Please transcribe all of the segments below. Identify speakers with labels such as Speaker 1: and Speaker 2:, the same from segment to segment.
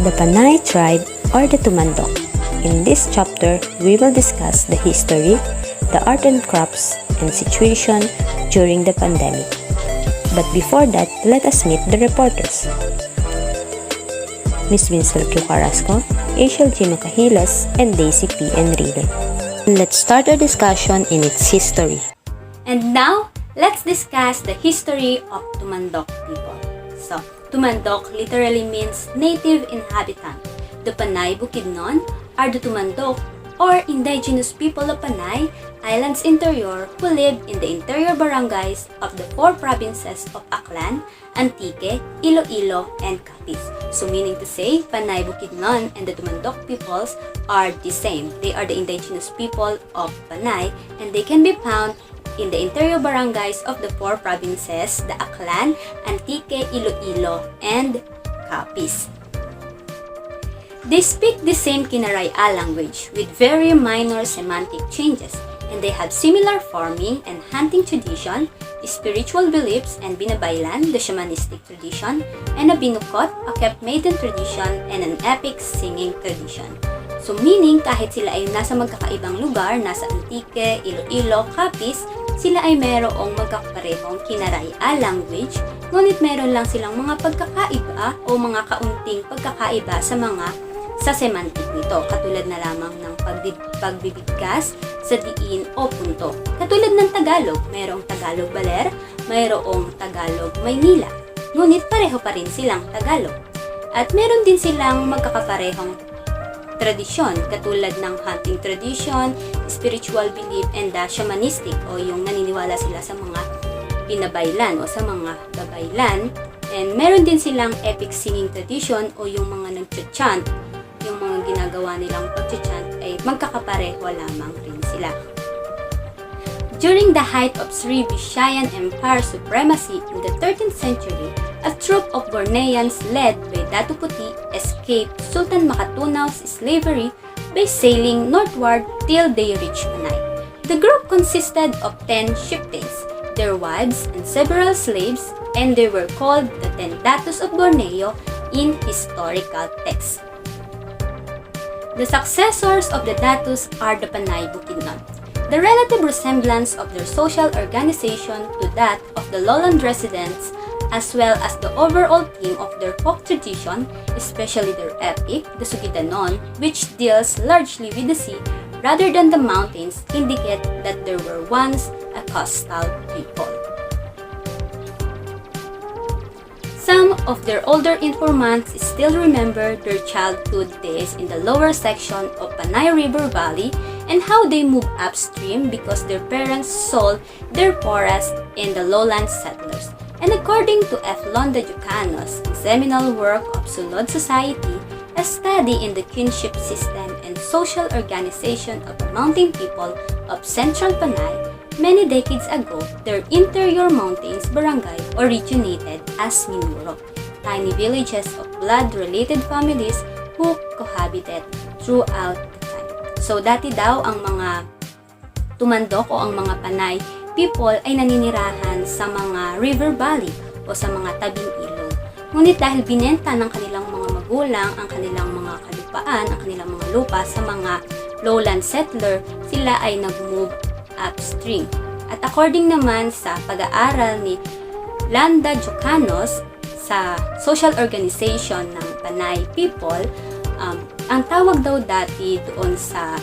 Speaker 1: The Panay tribe or the Tumandok. In this chapter, we will discuss the history, the art and crafts, and situation during the pandemic. But before that, let us meet the reporters. Miss Winsel Q. Carrasco, Asiel G. Macahilas, and Daisy P. Enrile. Let's start our discussion in its history.
Speaker 2: And now, let's discuss the history of Tumandok people. So, Tumandok literally means native inhabitant. The Panay Bukidnon are the Tumandok or indigenous people of Panay Island's interior who lived in the interior barangays of the 4 provinces of Aklan, Antique, Iloilo, and Capiz. So meaning to say, Panay Bukidnon and the Tumandok peoples are the same. They are the indigenous people of Panay and they can be found in the interior barangays of the 4 provinces, the Aklan, Antique, Iloilo, and Capiz. They speak the same Kinaray-a language with very minor semantic changes, and they have similar farming and hunting tradition, spiritual beliefs and binabaylan, the shamanistic tradition, and a binukot, a kept maiden tradition, and an epic singing tradition. So meaning kahit sila ay nasa magkakaibang lugar, nasa Antique, Iloilo, Capiz, sila ay merong magkakaparehong Kinaray-a language, ngunit meron lang silang mga pagkakaiba o mga kaunting pagkakaiba sa semantic nito, katulad na lamang ng pagbibigkas sa diin o punto. Katulad ng Tagalog, mayroong Tagalog Baler, mayroong Tagalog Maynila, ngunit pareho pa rin silang Tagalog. At meron din silang magkakaparehong tradisyon, katulad ng hunting tradition, spiritual belief, and shamanistic o yung naniniwala sila sa mga binabaylan o sa mga babaylan. And meron din silang epic singing tradition o yung mga nag-chant, yung mga ginagawa nilang pag-chant ay magkakapareho lamang rin sila. During the height of Sri Vishayan Empire supremacy in the 13th century, a troop of Borneans led by Datu Puti escaped Sultan Makatunaw's slavery by sailing northward till they reached Panay. The group consisted of 10 chieftains, their wives, and several slaves, and they were called the 10 Datus of Borneo in historical texts. The successors of the Datus are the Panay Bukidnon. The relative resemblance of their social organization to that of the lowland residents, as well as the overall theme of their folk tradition, especially their epic, the Sugidanon, which deals largely with the sea rather than the mountains, indicate that there were once a coastal people. Some of their older informants still remember their childhood days in the lower section of Panay River Valley and how they moved upstream because their parents sold their forest in the lowland settlers. And according to F. Londa Jucanos' seminal work of Sulod Society, a study in the kinship system and social organization of the mountain people of central Panay, many decades ago, their interior mountains barangay originated as Minuro, tiny villages of blood-related families who cohabited throughout the time. So dati daw ang mga Tumandok o ang mga Panay people ay naninirahan sa mga river valley o sa mga tabing ilog. Ngunit dahil binenta ng kanilang mga magulang ang kanilang mga kalupaan, ang kanilang mga lupa sa mga lowland settler, sila ay nag-move upstream. At according naman sa pag-aaral ni Landa Jucanos sa social organization ng Panay people, ang tawag daw dati doon sa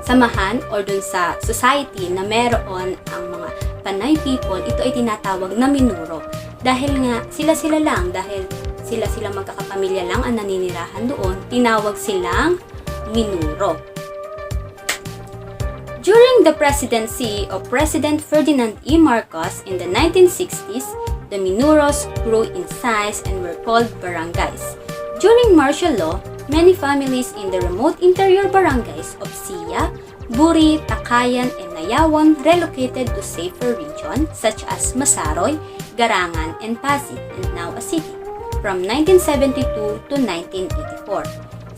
Speaker 2: samahan o doon sa society na meron ang mga Panay people, ito ay tinatawag na Minuro. Dahil nga sila-sila lang, dahil sila-sila magkakapamilya lang ang naninirahan doon, tinawag silang Minuro. During the presidency of President Ferdinand E. Marcos in the 1960s, the Minuros grew in size and were called barangays. During martial law, many families in the remote interior barangays of Siya, Buri, Takayan, and Nayawan relocated to safer regions such as Masaroy, Garangan, and Pasig, and now a city, from 1972 to 1984.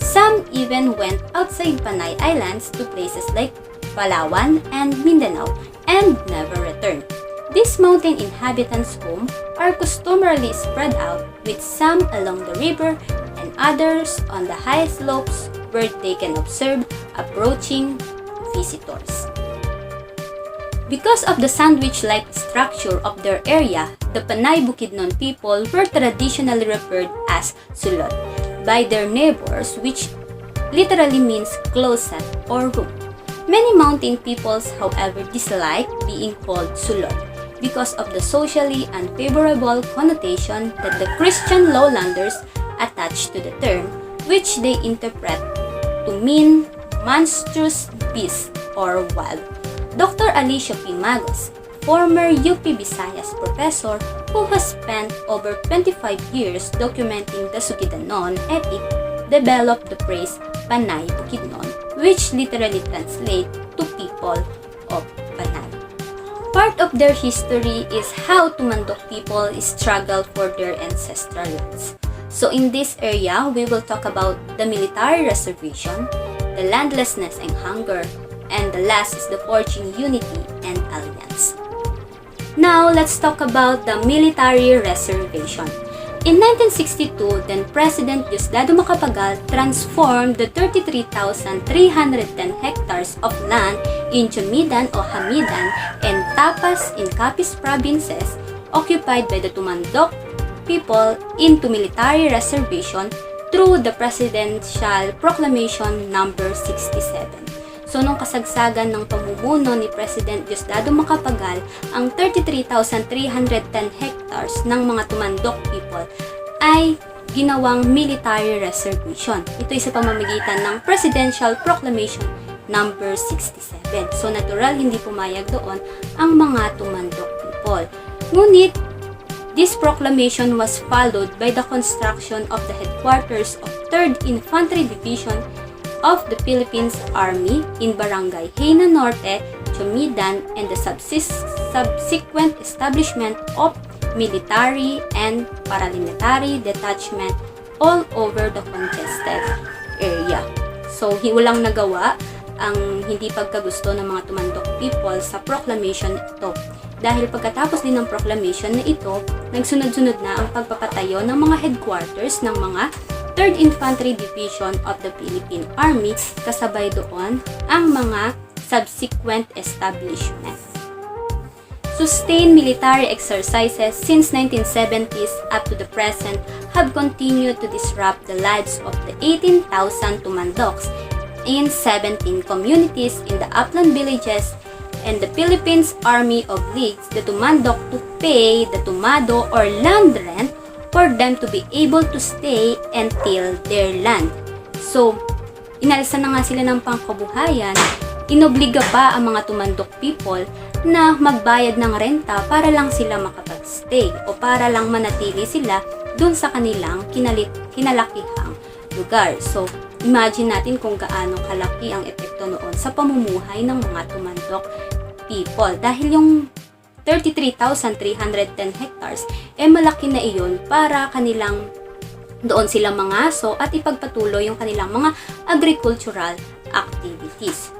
Speaker 2: Some even went outside Panay Islands to places like Palawan and Mindanao and never returned. These mountain inhabitants' homes are customarily spread out with some along the river and others on the high slopes where they can observe approaching visitors. Because of the sandwich-like structure of their area, the Panay Bukidnon people were traditionally referred as sulod by their neighbors, which literally means closet or room. Many mountain peoples, however, dislike being called sulod because of the socially unfavorable connotation that the Christian lowlanders attach to the term, which they interpret to mean monstrous beast or wild. Dr. Alicia P. Magos, former UP Visayas professor who has spent over 25 years documenting the Sukidanon epic, developed the phrase Panay Bukidnon, which literally translates to people of Panay. Part of their history is how Tumandok people struggle for their ancestral lands. So in this area, we will talk about the Military Reservation, the landlessness and hunger, and the last is the forging unity and alliance. Now, let's talk about the Military Reservation. In 1962, then President Diosdado Macapagal transformed the 33,310 hectares of land in Jumidan o Hamidan and Tapas in Capiz provinces occupied by the Tumandok people into military reservation through the Presidential Proclamation number 67. So, nung kasagsagan ng pamumuno ni President Diosdado Macapagal, ang 33,310 hectares ng mga Tumandok people ay ginawang military reservation. Ito ay sa pamamagitan ng Presidential Proclamation number 67. So, natural, hindi pumayag doon ang mga Tumandok people. Ngunit, this proclamation was followed by the construction of the headquarters of 3rd Infantry Division of the Philippines Army in Barangay Hena Norte, Jumidan, and the subsequent establishment of military and paramilitary detachment all over the congested area. So, walang nagawa ang hindi pagkagusto ng mga Tumandok people sa proclamation ito. Dahil pagkatapos din ng proclamation na ito, nagsunod-sunod na ang pagpapatayo ng mga headquarters ng mga 3rd Infantry Division of the Philippine Army, kasabay doon ang mga subsequent establishments. Sustained military exercises since 1970s up to the present have continued to disrupt the lives of the 18,000 Tumandoks in 17 communities in the upland villages, and the Philippines Army obliges the Tumandok to pay the tumado or land rent for them to be able to stay and till their land. So, inalisan na nga sila ng pangkabuhayan, inobliga pa ang mga Tumandok people na magbayad ng renta para lang sila makapag-stay o para lang manatili sila dun sa kanilang kinalakihang lugar. So, imagine natin kung gaano kalaki ang epekto noon sa pamumuhay ng mga Tumandok people. Dahil yung 33,310 hectares, malaki na iyon para kanilang doon sila mangaso at ipagpatuloy yung kanilang mga agricultural activities.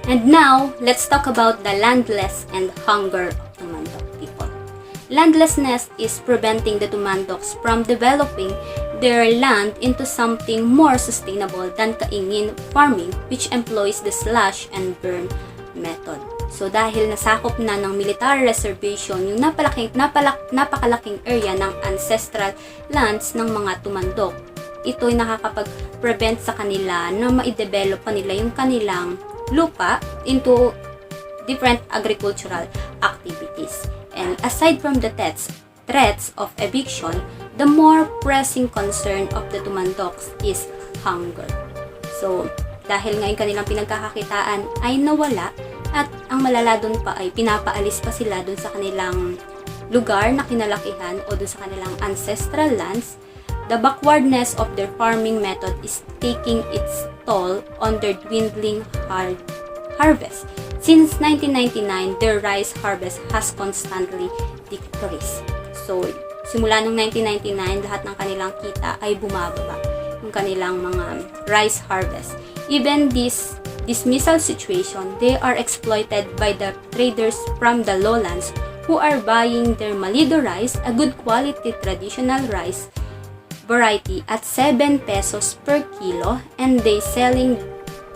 Speaker 2: And now, let's talk about the landless and hunger of Tumandok people. Landlessness is preventing the Tumandoks from developing their land into something more sustainable than kaingin farming, which employs the slash and burn method. So, dahil nasakop na ng military reservation yung napakalaking area ng ancestral lands ng mga Tumandok, ito'y nakakapag-prevent sa kanila na ma-develop pa nila yung kanilang lupa into different agricultural activities. And aside from the threats of eviction, the more pressing concern of the Tumandoks is hunger. So, dahil ngayon kanilang pinagkakakitaan ay nawala, at ang malala doon pa ay pinapaalis pa sila doon sa kanilang lugar na kinalakihan o doon sa kanilang ancestral lands, the backwardness of their farming method is taking its toll on their dwindling harvest. Since 1999, their rice harvest has constantly decreased. So, simula nung 1999, lahat ng kanilang kita ay bumababa. Yung kanilang mga rice harvest. Even this dismissal situation, they are exploited by the traders from the lowlands who are buying their malido rice, a good quality traditional rice, variety at 7 pesos per kilo and they selling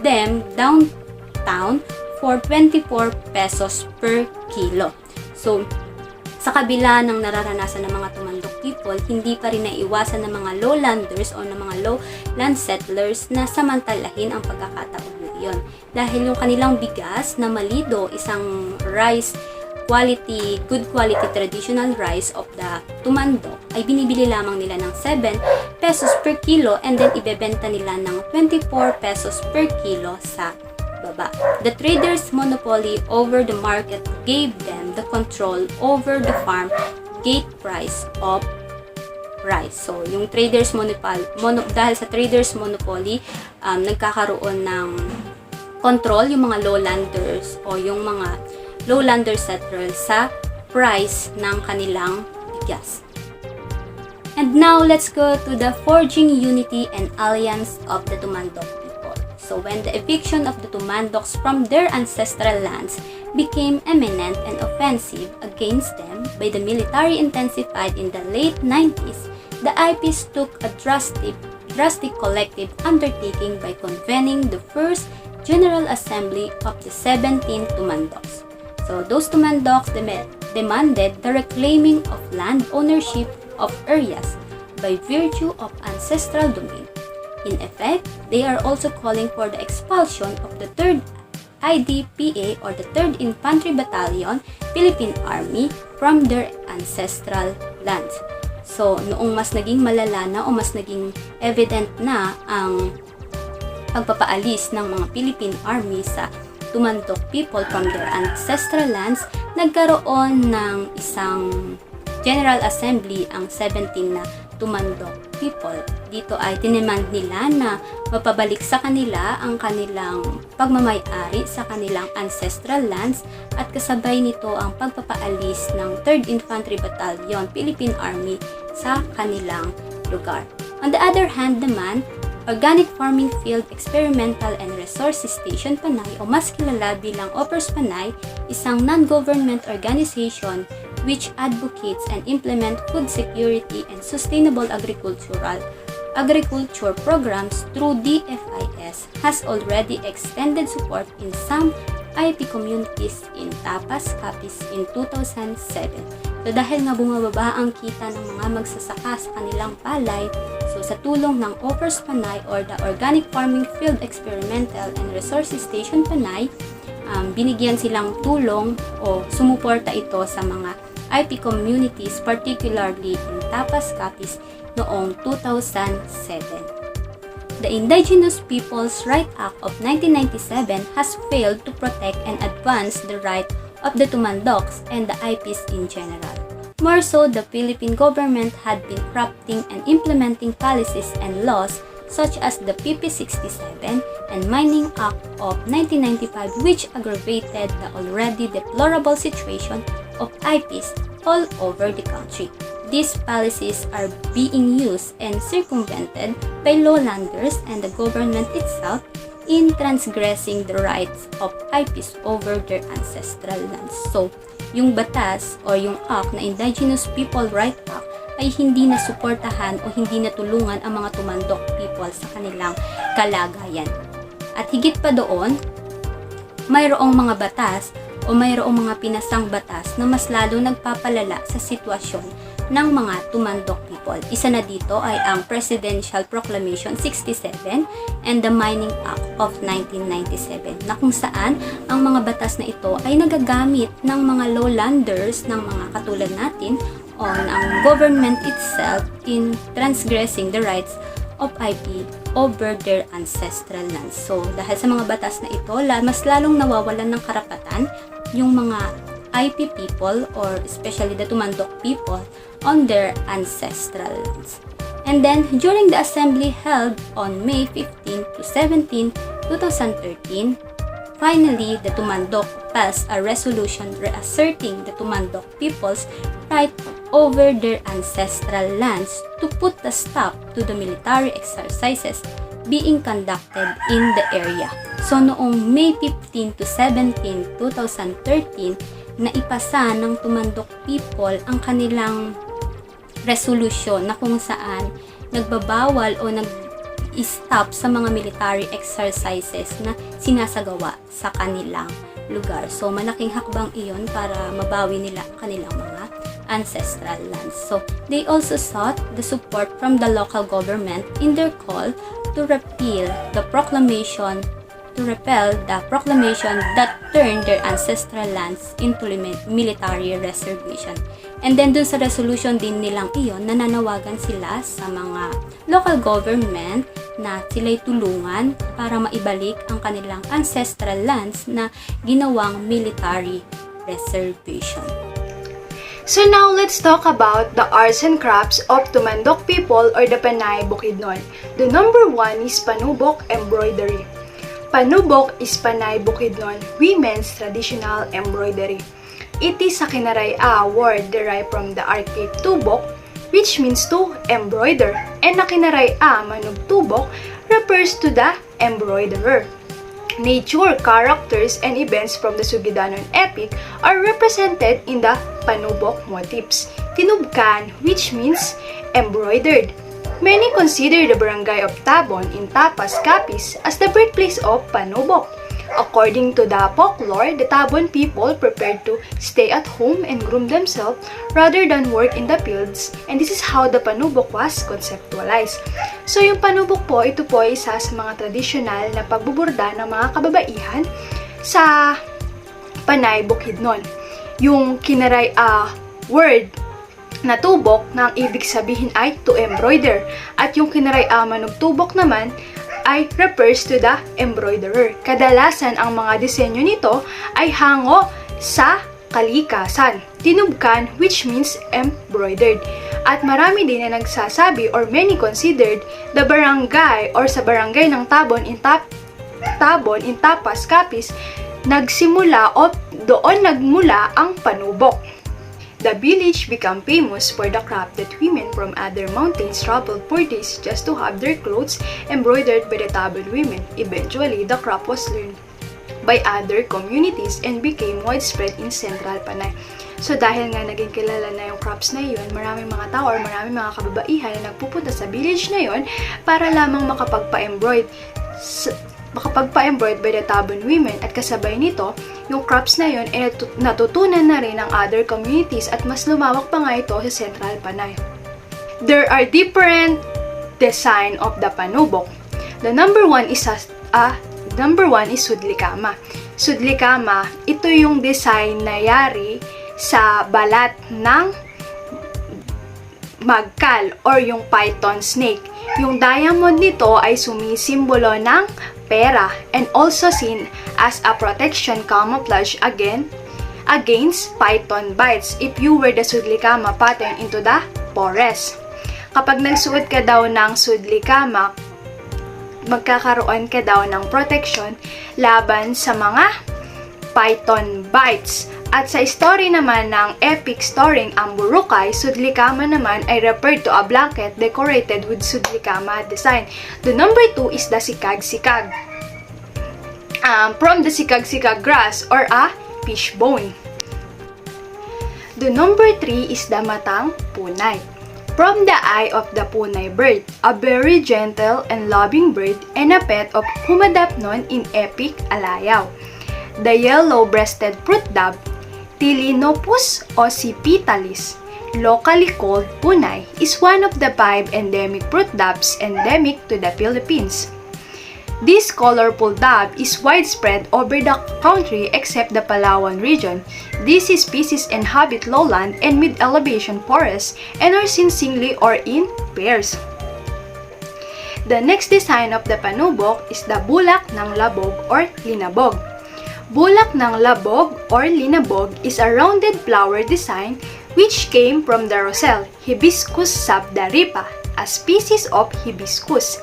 Speaker 2: them downtown for 24 pesos per kilo. So, sa kabila ng nararanasan ng mga tumandok people, hindi pa rin naiwasan ng mga lowlanders o ng mga lowland settlers na samantalahin ang pagkakataon na iyon. Dahil yung kanilang bigas na malido, isang rice quality, good quality traditional rice of the tumandok ay binibili lamang nila ng 7 pesos per kilo and then ibebenta nila ng 24 pesos per kilo sa baba. The traders' monopoly over the market gave them the control over the farm gate price of rice. So, yung traders dahil sa traders monopoly, nagkakaroon ng control yung mga lowlanders o yung mga lowlander settlers sa price ng kanilang bigas. And now, let's go to the forging unity and alliance of the Tumandok people. So, when the eviction of the Tumandoks from their ancestral lands became imminent and offensive against them by the military intensified in the late 90s, the IPs took a drastic collective undertaking by convening the first General Assembly of the 17 Tumandoks. So, those Tumandoks demanded the reclaiming of land ownership of areas by virtue of ancestral domain. In effect, they are also calling for the expulsion of the 3rd IDPA or the 3rd Infantry Battalion, Philippine Army from their ancestral lands. So, noong mas naging malala na o mas naging evident na ang pagpapaalis ng mga Philippine Army sa Tumandok people from their ancestral lands, nagkaroon ng isang General Assembly ang 17 na Tumandok people. Dito ay tinemand nila na mapabalik sa kanila ang kanilang pagmamay-ari sa kanilang ancestral lands at kasabay nito ang pagpapaalis ng 3rd Infantry Battalion, Philippine Army sa kanilang lugar. On the other hand naman, Organic Farming Field Experimental and Resources Station Panay o mas kilala bilang OPERS Panay, isang non-government organization which advocates and implement food security and sustainable agriculture programs through DFIS, has already extended support in some IP communities in Tapas, Capiz in 2007. So dahil nga bumababa ang kita ng mga magsasaka sa kanilang palay, so sa tulong ng OPERS Panay or the Organic Farming Field Experimental and Resources Station Panay, binigyan silang tulong o sumuporta ito sa mga IP communities, particularly in Tapas, Capiz noong 2007. The Indigenous Peoples' Right Act of 1997 has failed to protect and advance the right of the Tumandoks and the IPs in general. More so, the Philippine government had been crafting and implementing policies and laws such as the PP67 and Mining Act of 1995 which aggravated the already deplorable situation of IPs all over the country. These policies are being used and circumvented by lowlanders and the government itself in transgressing the rights of IPs over their ancestral lands. So, yung batas o yung act na Indigenous People Right Act ay hindi na suportahan o hindi na tulungan ang mga Tumandok people sa kanilang kalagayan. At higit pa doon, mayroong mga batas o mayroong mga pinasang batas na mas lalo nagpapalala sa sitwasyon ng mga Tumandok people. Isa na dito ay ang Presidential Proclamation 67 and the Mining Act of 1997 na kung saan ang mga batas na ito ay nagagamit ng mga lowlanders ng mga katulad natin o ng government itself in transgressing the rights of IP over their ancestral lands. So, dahil sa mga batas na ito, mas lalong nawawalan ng karapatan yung mga IP people or especially the Tumandok people on their ancestral lands. And then, during the assembly held on May 15 to 17, 2013, finally, the Tumandok passed a resolution reasserting the Tumandok people's right over their ancestral lands to put a stop to the military exercises being conducted in the area. So, noong May 15 to 17, 2013, naipasa ng Tumandok people ang kanilang resolution na kung saan nagbabawal o nag-stop sa mga military exercises na sinasagawa sa kanilang lugar. So, malaking hakbang iyon para mabawi nila ang kanilang mga ancestral lands. So, they also sought the support from the local government in their call to repel the proclamation that turned their ancestral lands into military reservation. And then dun sa resolution din nilang iyon, nananawagan sila sa mga local government na sila'y tulungan para maibalik ang kanilang ancestral lands na ginawang military reservation.
Speaker 3: So now let's talk about the arts and crafts of Tumandok people or the Panay Bukidnon. The number one is Panubo Embroidery. Panubok is Panay Bukidnon women's traditional embroidery. It is a Kinaray-a word derived from the archaic tubok, which means to embroider, and a Kinaray-a manugtubok refers to the embroiderer. Nature, characters, and events from the Sugidanon epic are represented in the Panubok motifs. Tinubkan, which means embroidered. Many consider the barangay of Tabon in Tapas, Capiz as the birthplace of Panubok. According to the folklore, the Tabon people prepared to stay at home and groom themselves rather than work in the fields, and this is how the Panubok was conceptualized. So yung Panubok po, ito po ay isa sa mga tradisyonal na pagbuburda ng mga kababaihan sa Panay Bukidnon. Yung Kinaray word na tubok na ang ibig sabihin ay to embroider, at yung Kinaray-aman ng tubok naman ay refers to the embroiderer. Kadalasan ang mga disenyo nito ay hango sa kalikasan. Tinubkan, which means embroidered. At marami din na nagsasabi or many considered the barangay or sa barangay ng Tabon in Tapas, Capiz, nagsimula o doon nagmula ang panubok. The village became famous for the craft that women from other mountains traveled for days just to have their clothes embroidered by the Tabon women. Eventually, the craft was learned by other communities and became widespread in central Panay. So dahil nga naging kilala na yung crafts na yun, maraming mga tao or maraming mga kababaihan na nagpupunta sa village na yun para lamang makapagpa-embroid by the Tabon women, at kasabay nito, yung crafts na yun ay natutunan na rin ng other communities at mas lumawak pa nga ito sa Central Panay. There are different design of the panubok. The number one is sudlikama. Sudlikama, ito yung design na yari sa balat ng magkal or yung python snake. Yung diamond nito ay sumisimbolo ng pera and also seen as a protection camouflage against python bites if you wear the sudlikama pattern into the forest. Kapag nagsuot ka daw ng sudlikama, magkakaroon ka daw ng protection laban sa mga python bites. At sa story naman ng epic story ang Burukay, sudlikama naman ay referred to a blanket decorated with sudlikama design. The number 2 is the sikag-sikag. From the sikag-sikag grass or a fish bone. The number 3 is the matang punay. From the eye of the punay bird, a very gentle and loving bird and a pet of Humadapnon in epic alayaw. The yellow-breasted fruit dove, Tilinopus occipitalis, locally called punay, is one of the 5 endemic fruit doves endemic to the Philippines. This colorful dove is widespread over the country except the Palawan region. This species inhabit lowland and mid-elevation forests and are seen singly or in pairs. The next design of the panubok is the bulak ng labog or linabog. Bulak ng labog or linabog is a rounded flower design which came from the roselle Hibiscus sabdaripa, a species of hibiscus.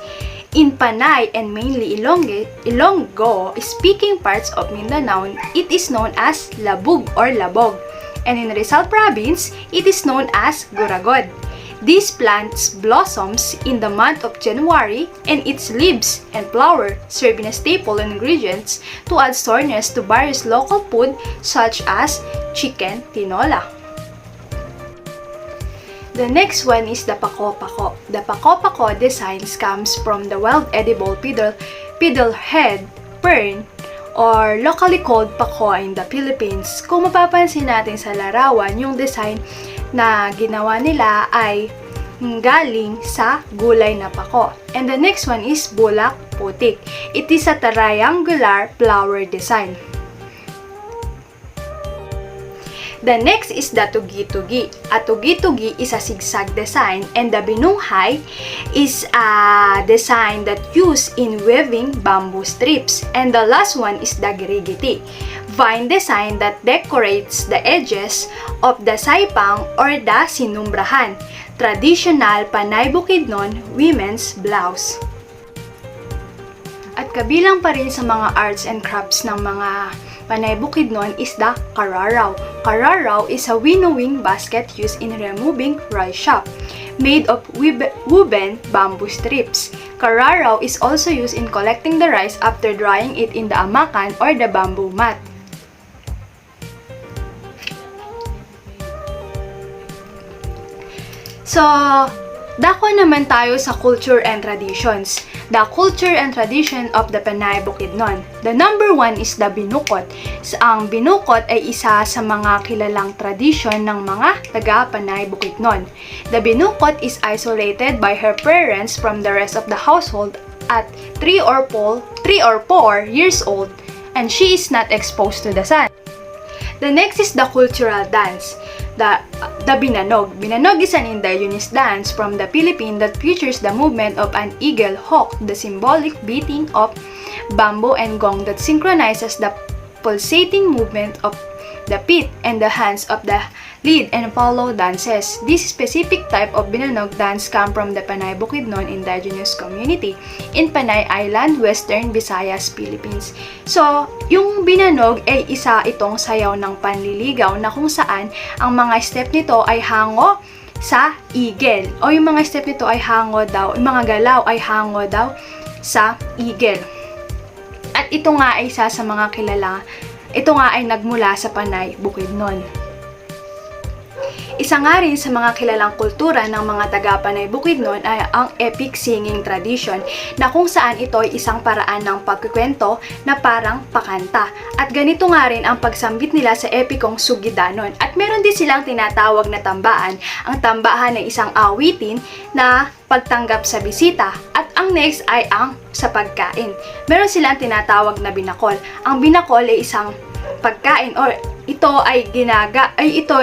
Speaker 3: In Panay and mainly Ilonggo-speaking parts of Mindanao, it is known as labug or labog, and in Rizal Province, it is known as guragod. This plant blossoms in the month of January, and its leaves and flower serve as staple ingredients to add sourness to various local food such as chicken tinola. The next one is the pako-pako. The pako-pako designs comes from the wild edible fiddlehead fern or locally called pako in the Philippines. Kung mapapansin natin sa larawan, yung design na ginawa nila ay galing sa gulay na pako. And the next one is Bulak putik. It is a triangular flower design. The next is the tugi-tugi. A tugi-tugi is a zigzag design, and the binunghay is a design that used in weaving bamboo strips. And the last one is the girigiti, vine design that decorates the edges of the saipang or the sinumbrahan, traditional Panay Bukidnon women's blouse. At kabilang pa rin sa mga arts and crafts ng mga Panay Bukidnon is the kararaw. Kararaw is a winnowing basket used in removing rice chaff, made of woven bamboo strips. Kararaw is also used in collecting the rice after drying it in the amakan or the bamboo mat. So, dako naman tayo sa culture and traditions. The culture and tradition of the Panay Bukidnon. The number one is the binukot. Ang binukot ay isa sa mga kilalang tradisyon ng mga taga Panay Bukidnon. The binukot is isolated by her parents from the rest of the household at 3 or 4 years old, and she is not exposed to the sun. The next is the cultural dance. The binanog. Binanog is an indigenous dance from the Philippines that features the movement of an eagle hawk, the symbolic beating of bamboo and gong that synchronizes the pulsating movement of the feet and the hands of the lead and follow dances. This specific type of binanog dance comes from the Panay Bukidnon indigenous community in Panay Island, Western Visayas, Philippines. So, yung binanog ay isa itong sayaw ng panliligaw na kung saan ang mga step nito ay hango sa eagle. O yung mga step nito ay hango daw, yung mga galaw ay hango daw sa eagle. At ito nga ay isa sa mga kilala. Ito nga ay nagmula sa Panay Bukidnon. Isa nga rin sa mga kilalang kultura ng mga taga-Panay Bukidnon ay ang epic singing tradition na kung saan ito ay isang paraan ng pagkukwento na parang pakanta. At ganito nga rin ang pagsambit nila sa epikong sugidanon. At meron din silang tinatawag na tambaan. Ang tambahan ay isang awitin na pagtanggap sa bisita. At ang next ay ang sa pagkain. Meron silang tinatawag na binakol. Ang binakol ay isang pagkain or ito ay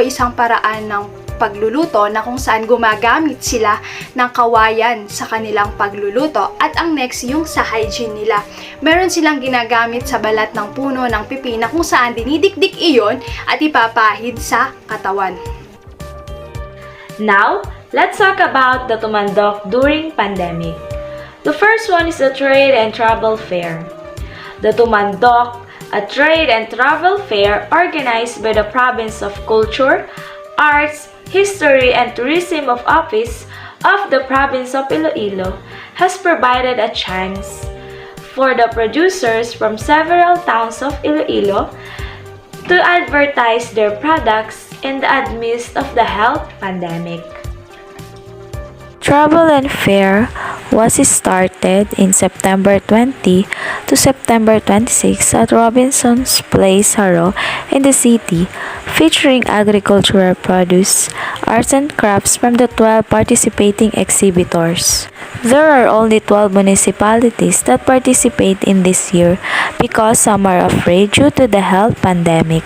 Speaker 3: isang paraan ng pagluluto na kung saan gumagamit sila ng kawayan sa kanilang pagluluto. At ang next, yung sa hygiene nila. Meron silang ginagamit sa balat ng puno ng pipi na kung saan dinidikdik iyon at ipapahid sa katawan.
Speaker 4: Now, let's talk about the tumandok during pandemic. The first one is the trade and travel fair. The tumandok, a trade and travel fair organized by the Province of Culture, Arts, History and Tourism of Office of the Province of Iloilo, has provided a chance for the producers from several towns of Iloilo to advertise their products in the midst of the health pandemic.
Speaker 1: Travel and Fair was started in September 20 to September 26 at Robinson's Place, Haro, in the city, featuring agricultural produce, arts and crafts from the 12 participating exhibitors. There are only 12 municipalities that participate in this year because some are afraid due to the health pandemic.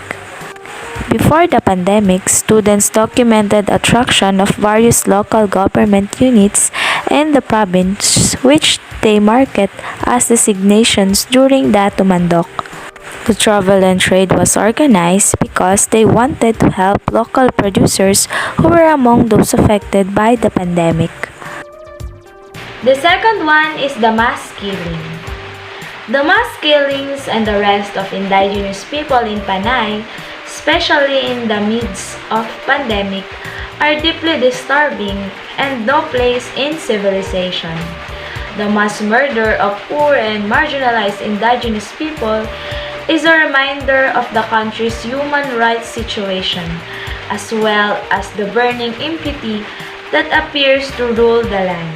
Speaker 1: Before the pandemic, students documented attraction of various local government units in the province which they market as designations during the tumandok. The travel and trade was organized because they wanted to help local producers who were among those affected by the pandemic.
Speaker 4: The second one is the mass killing. The mass killings and the arrest of indigenous people in Panay, especially in the midst of pandemic, are deeply disturbing and no place in civilization. The mass murder of poor and marginalized indigenous people is a reminder of the country's human rights situation, as well as the burning impunity that appears to rule the land.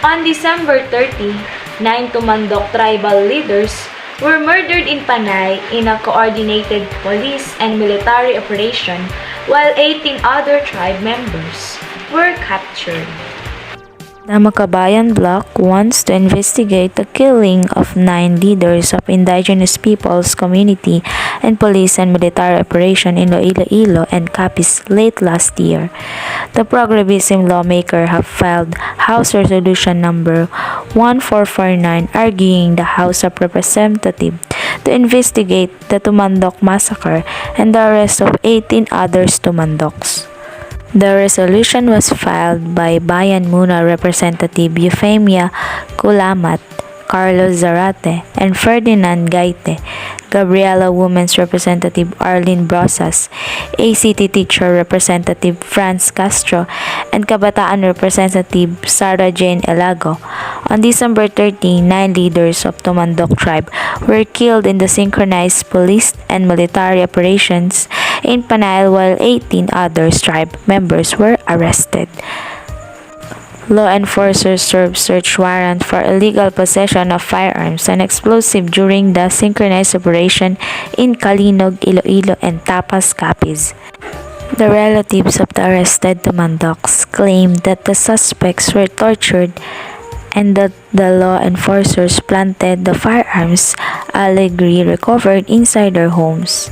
Speaker 4: On December 30, 9 Tumandok tribal leaders were murdered in Panay in a coordinated police and military operation, while 18 other tribe members were captured.
Speaker 1: The Makabayan bloc wants to investigate the killing of 9 leaders of indigenous peoples community and police and military operation in Iloilo and Capiz late last year. The progressive lawmaker have filed House Resolution number 1449 arguing the House of Representatives to investigate the Tumandok massacre and the arrest of 18 others Tumandoks. The resolution was filed by Bayan Muna Representative Euphemia Kulamat, Carlos Zarate, and Ferdinand Gaite, Gabriela Women's Representative Arlene Brosas, ACT Teacher Representative Franz Castro, and Kabataan Representative Sarah Jane Elago. On December 13, 9 leaders of Tumandok tribe were killed in the synchronized police and military operations in Panay, while 18 other tribe members were arrested. Law enforcers served search warrant for illegal possession of firearms and explosive during the synchronized operation in Calinog, Iloilo, and Tapas, Capiz. The relatives of the arrested Tumandoks claimed that the suspects were tortured and that the law enforcers planted the firearms allegedly recovered inside their homes.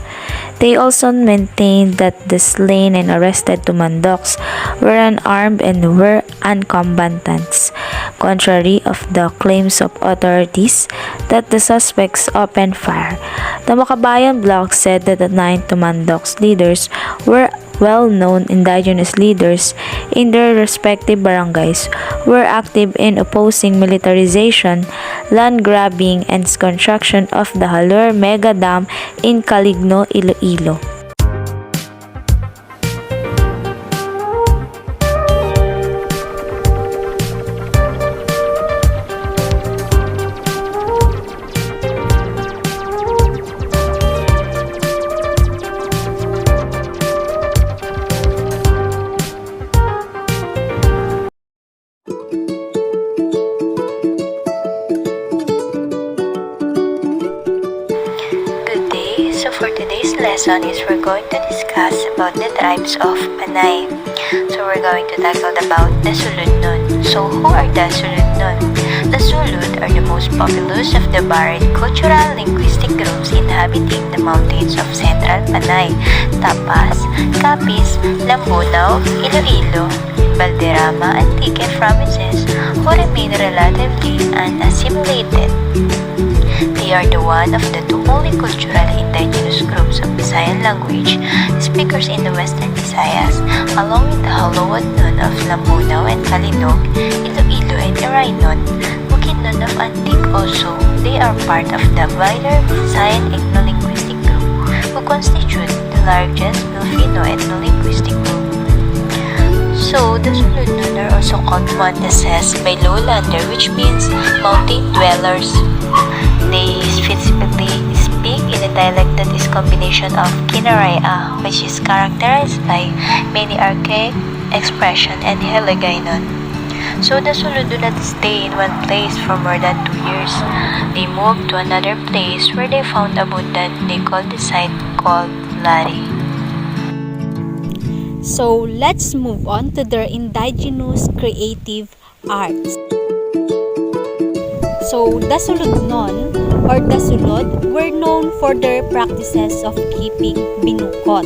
Speaker 1: They also maintained that the slain and arrested Tumandoks were unarmed and were uncombatants, contrary of the claims of authorities that the suspects opened fire. The Makabayan bloc said that the 9 Tumandoks leaders were well-known indigenous leaders in their respective barangays, were active in opposing militarization, land grabbing, and construction of the Halur Mega Dam in Caligno, Iloilo.
Speaker 5: So for today's lesson is we're going to discuss about the tribes of Panay. So we're going to tackle about the Sulud-nun. So who are the Sulud-nun? The Sulud are the most populous of the varied cultural linguistic groups inhabiting the mountains of central Panay, Tapas, Capiz, Lambunaw, Iloilo, Valderrama, and Antique provinces who remain relatively unassimilated. They are the one of the 2 only culturally indigenous groups of Visayan language speakers in the Western Visayas, along with the Haloan-nun of Lambunaw and Calinog, Iloilo and Iraynon, Bukidnon of Antique also. They are part of the wider Visayan ethno-linguistic group, who constitute the largest Filipino ethno-linguistic group. So, the Sulud-nun are also called Monteses by lowlander, which means mountain dwellers. They specifically speak in a dialect that is combination of Kinaraya, which is characterized by many archaic expression, and Hiligaynon. So the Sulud do not stay in one place for more than 2 years. They moved to another place where they found abundant nickel the site called Lari.
Speaker 2: So let's move on to their indigenous creative arts. So the Suludnon or the Sulod were known for their practices of keeping binukot,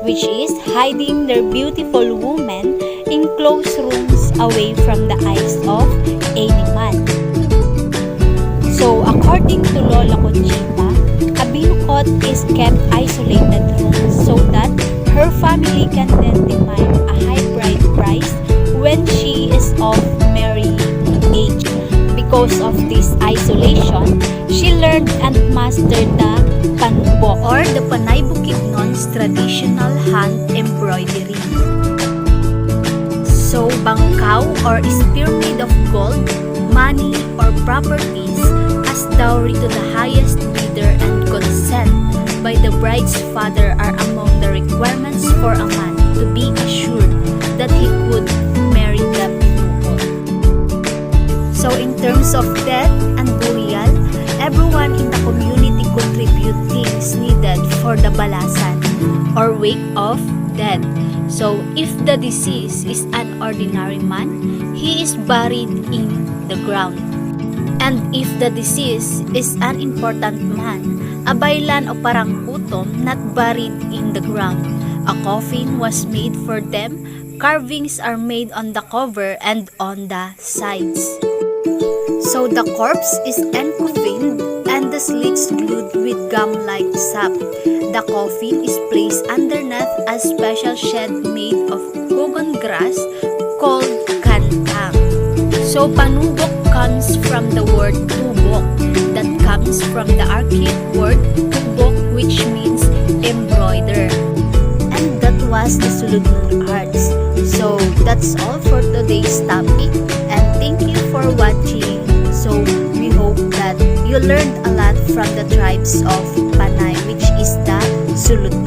Speaker 2: which is hiding their beautiful women in closed rooms away from the eyes of any man. So according to Lola Conchita, a binukot is kept isolated room so that her family can then demand a high bride price when she is of married age. Because of this isolation, she learned and mastered the Panubo or the Panay Bukidnon's traditional hand embroidery. So, bangkaw or spear made of gold, money, or properties as dowry to the highest bidder and consent by the bride's father are among the requirements for a man to be assured that he could marry
Speaker 6: of death and burial, everyone in the community contribute things needed for the balasan or wake of death. So if the deceased is an ordinary man, he is buried in the ground. And if the deceased is an important man, a baylan o parang utom not buried in the ground. A coffin was made for them. Carvings are made on the cover and on the sides. So the corpse is encoffined and the slits glued with gum-like sap. The coffin is placed underneath a special shed made of cogon grass called kantang. So panubok comes from the word tubok, that comes from the archaic word tubok, which means embroider. And that was the Suludnun arts. So that's all for today's topic, and thank you for watching. So we hope that you learned a lot from the tribes of Panay, which is the Suludnun.